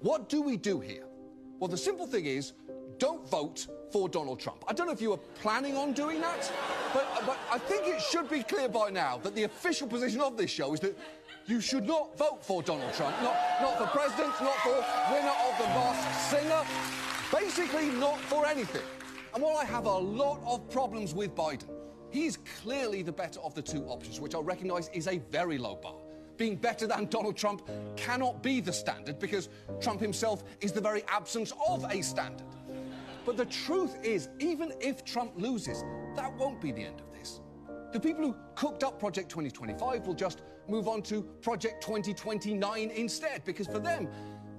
what do we do here? Well, the simple thing is, don't vote for Donald Trump. I don't know if you were planning on doing that, but I think it should be clear by now that the official position of this show is that you should not vote for Donald Trump. Not for president, not for winner of the Masked Singer, basically not for anything. And while I have a lot of problems with Biden, he's clearly the better of the two options, which I recognise is a very low bar. Being better than Donald Trump cannot be the standard because Trump himself is the very absence of a standard. But the truth is, even if Trump loses, that won't be the end of this. The people who cooked up Project 2025 will just move on to Project 2029 instead, because for them,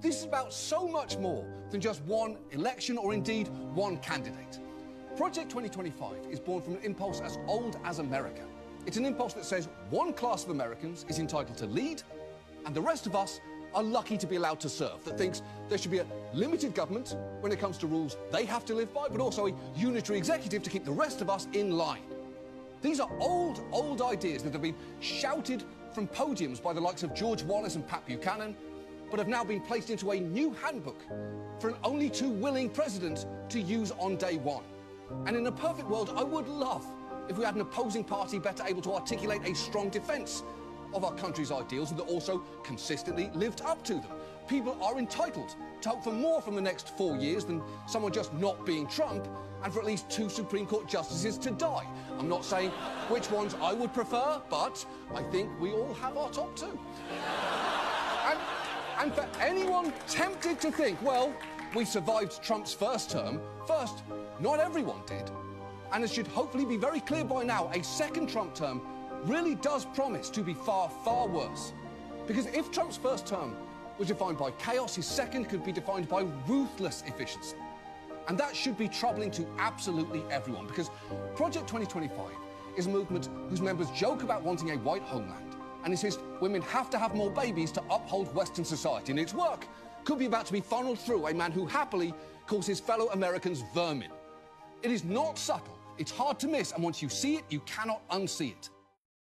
this is about so much more than just one election or indeed one candidate. Project 2025 is born from an impulse as old as America. It's an impulse that says one class of Americans is entitled to lead, and the rest of us are lucky to be allowed to serve, that thinks there should be a limited government when it comes to rules they have to live by, but also a unitary executive to keep the rest of us in line. These are old ideas that have been shouted from podiums by the likes of George Wallace and Pat Buchanan, but have now been placed into a new handbook for an only too willing president to use on day one. And in a perfect world, I would love if we had an opposing party better able to articulate a strong defence of our country's ideals and that also consistently lived up to them. People are entitled to hope for more from the next 4 years than someone just not being Trump, and for at least 2 Supreme Court justices to die. I'm not saying which ones I would prefer, but I think we all have our top 2. And for anyone tempted to think, well, we survived Trump's first term, first, not everyone did. And it should hopefully be very clear by now, a second Trump term really does promise to be far, far worse. Because if Trump's first term was defined by chaos, his second could be defined by ruthless efficiency. And that should be troubling to absolutely everyone, because Project 2025 is a movement whose members joke about wanting a white homeland and insist women have to have more babies to uphold Western society. And its work could be about to be funneled through a man who happily calls his fellow Americans vermin. It is not subtle, it's hard to miss, and once you see it, you cannot unsee it.